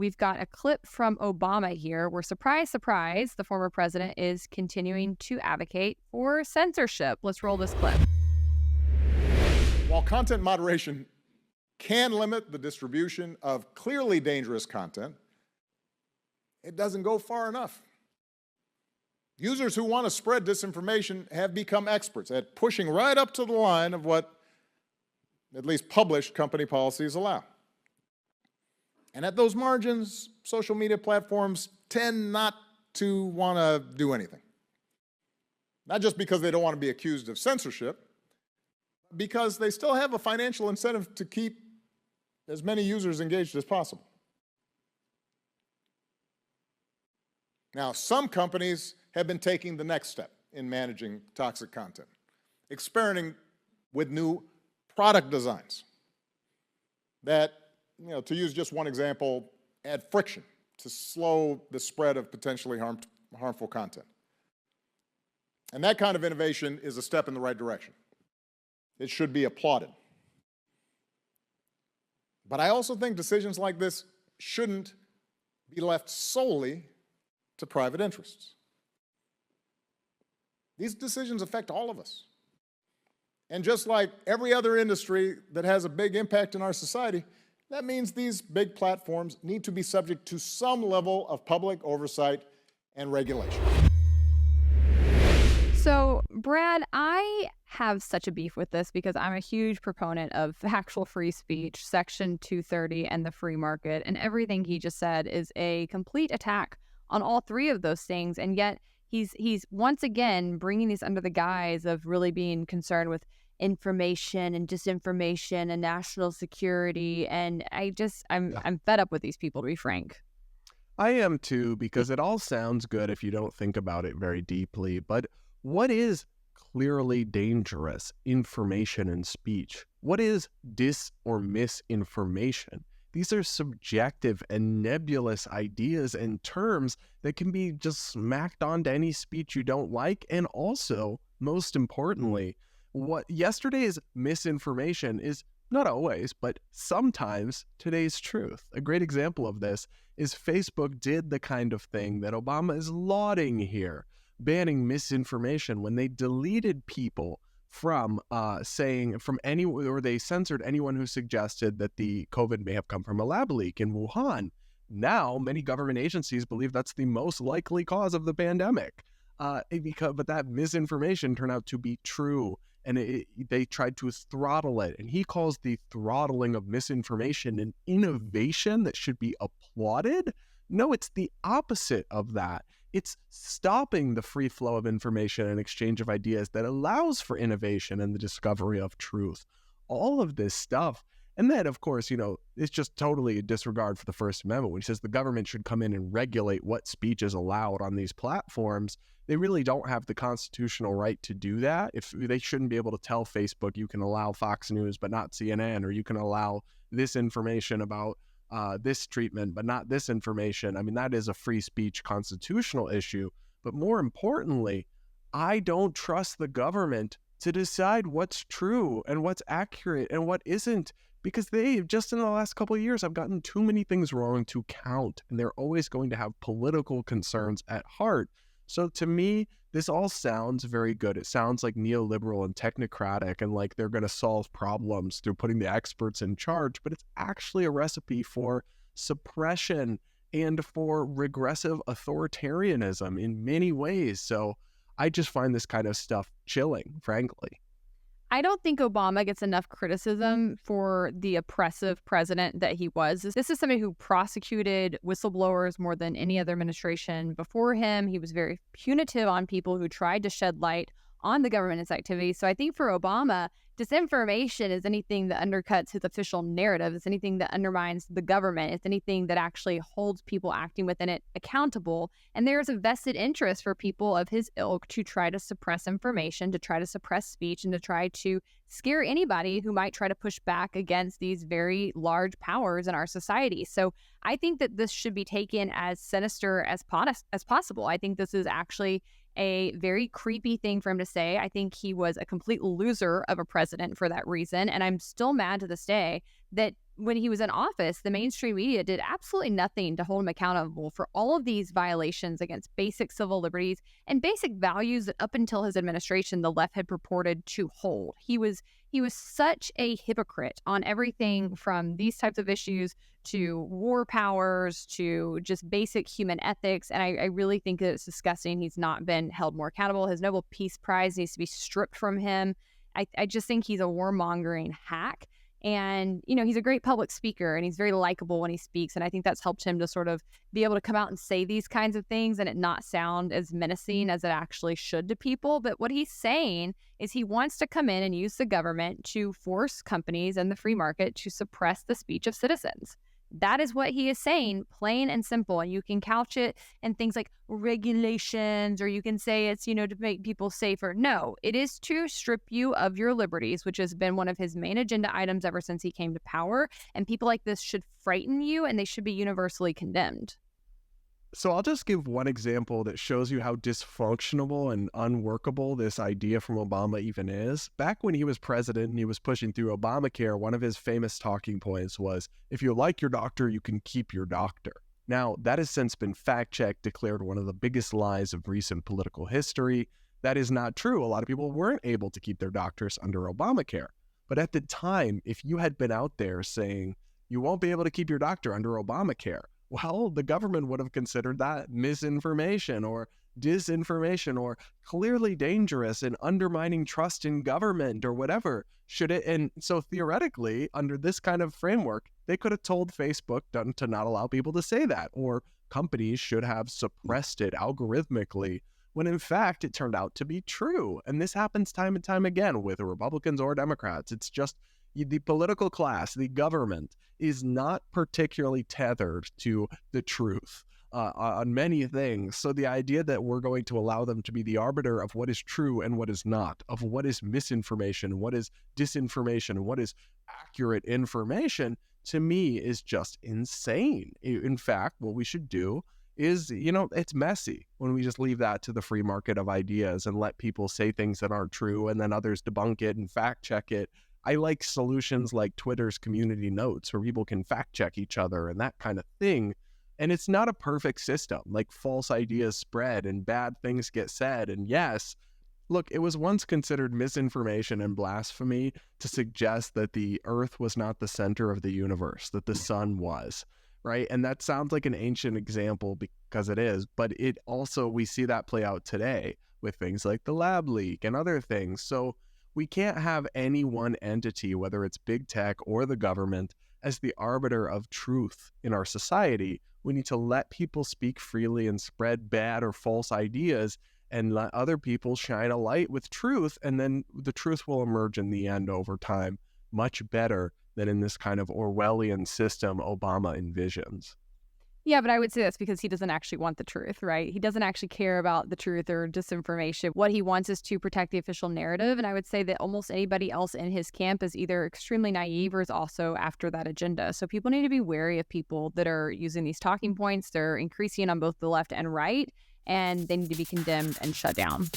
We've got a clip from Obama here where, surprise, surprise, the former president is continuing to advocate for censorship. Let's roll this clip. While content moderation can limit the distribution of clearly dangerous content, it doesn't go far enough. Users who want to spread disinformation have become experts at pushing right up to the line of what at least published company policies allow. And at those margins, social media platforms tend not to want to do anything. Not just because they don't want to be accused of censorship, because they still have a financial incentive to keep as many users engaged as possible. Now, some companies have been taking the next step in managing toxic content, experimenting with new product designs that, to use just one example, add friction to slow the spread of potentially harmful content. And that kind of innovation is a step in the right direction. It should be applauded. But I also think decisions like this shouldn't be left solely to private interests. These decisions affect all of us. And just like every other industry that has a big impact in our society, that means these big platforms need to be subject to some level of public oversight and regulation. So, Brad, I have such a beef with this because I'm a huge proponent of actual free speech, Section 230, and the free market. And everything he just said is a complete attack on all three of those things. And yet he's once again bringing these under the guise of really being concerned with information and disinformation and national security. And I'm fed up with these people, to be frank. I am too, because it all sounds good if you don't think about it very deeply. But what is clearly dangerous information and speech? What is dis or misinformation? These are subjective and nebulous ideas and terms that can be just smacked onto any speech you don't like. And also, most importantly, what yesterday's misinformation is not always, but sometimes today's truth. A great example of this is Facebook did the kind of thing that Obama is lauding here, banning misinformation when they deleted people from they censored anyone who suggested that the COVID may have come from a lab leak in Wuhan. Now, many government agencies believe that's the most likely cause of the pandemic. But that misinformation turned out to be true, and they tried to throttle it. And he calls the throttling of misinformation an innovation that should be applauded. No, it's the opposite of that. It's stopping the free flow of information and exchange of ideas that allows for innovation and the discovery of truth. All of this stuff. And then, of course, it's just totally a disregard for the First Amendment. When he says the government should come in and regulate what speech is allowed on these platforms, they really don't have the constitutional right to do that. If they shouldn't be able to tell Facebook you can allow Fox News but not CNN, or you can allow this information about this treatment, but not this information. I mean, that is a free speech constitutional issue. But more importantly, I don't trust the government to decide what's true and what's accurate and what isn't, because they, just in the last couple of years, have gotten too many things wrong to count, and they're always going to have political concerns at heart. So to me, this all sounds very good. It sounds like neoliberal and technocratic, and like they're going to solve problems through putting the experts in charge, but it's actually a recipe for suppression and for regressive authoritarianism in many ways. So I just find this kind of stuff chilling, frankly. I don't think Obama gets enough criticism for the oppressive president that he was. This is somebody who prosecuted whistleblowers more than any other administration before him. He was very punitive on people who tried to shed light on the government's activities. So I think for Obama, disinformation is anything that undercuts his official narrative. It's anything that undermines the government. It's anything that actually holds people acting within it accountable. And there's a vested interest for people of his ilk to try to suppress information, to try to suppress speech, and to try to scare anybody who might try to push back against these very large powers in our society. So I think that this should be taken as sinister as possible. I think this is actually a very creepy thing for him to say. I think he was a complete loser of a president for that reason. And I'm still mad to this day that when he was in office, the mainstream media did absolutely nothing to hold him accountable for all of these violations against basic civil liberties and basic values that up until his administration, the left had purported to hold. He was such a hypocrite on everything from these types of issues to war powers to just basic human ethics. And I really think that it's disgusting he's not been held more accountable. His Nobel Peace Prize needs to be stripped from him. I just think he's a warmongering hack. And, he's a great public speaker and he's very likable when he speaks. And I think that's helped him to sort of be able to come out and say these kinds of things and it not sound as menacing as it actually should to people. But what he's saying is he wants to come in and use the government to force companies and the free market to suppress the speech of citizens. That is what he is saying, plain and simple. And you can couch it in things like regulations, or you can say it's, to make people safer. No, it is to strip you of your liberties, which has been one of his main agenda items ever since he came to power. And people like this should frighten you and they should be universally condemned. So I'll just give one example that shows you how dysfunctional and unworkable this idea from Obama even is. Back when he was president and he was pushing through Obamacare, one of his famous talking points was, if you like your doctor, you can keep your doctor. Now, that has since been fact-checked, declared one of the biggest lies of recent political history. That is not true. A lot of people weren't able to keep their doctors under Obamacare. But at the time, if you had been out there saying, you won't be able to keep your doctor under Obamacare, well, the government would have considered that misinformation or disinformation or clearly dangerous and undermining trust in government or whatever. And so theoretically, under this kind of framework, they could have told Facebook to not allow people to say that, or companies should have suppressed it algorithmically, when in fact it turned out to be true. And this happens time and time again with Republicans or Democrats. It's just the political class, the government, is not particularly tethered to the truth on many things. So the idea that we're going to allow them to be the arbiter of what is true and what is not, of what is misinformation, what is disinformation, and what is accurate information, to me is just insane. In fact, what we should do is, it's messy when we just leave that to the free market of ideas and let people say things that aren't true and then others debunk it and fact check it. I like solutions like Twitter's community notes where people can fact check each other and that kind of thing. And it's not a perfect system. Like, false ideas spread and bad things get said. And yes, look, it was once considered misinformation and blasphemy to suggest that the earth was not the center of the universe, that the sun was, right? And that sounds like an ancient example because it is, but it also, we see that play out today with things like the lab leak and other things. So we can't have any one entity, whether it's big tech or the government, as the arbiter of truth in our society. We need to let people speak freely and spread bad or false ideas and let other people shine a light with truth. And then the truth will emerge in the end over time, much better than in this kind of Orwellian system Obama envisions. Yeah, but I would say that's because he doesn't actually want the truth, right? He doesn't actually care about the truth or disinformation. What he wants is to protect the official narrative. And I would say that almost anybody else in his camp is either extremely naive or is also after that agenda. So people need to be wary of people that are using these talking points. They're increasing on both the left and right, and they need to be condemned and shut down.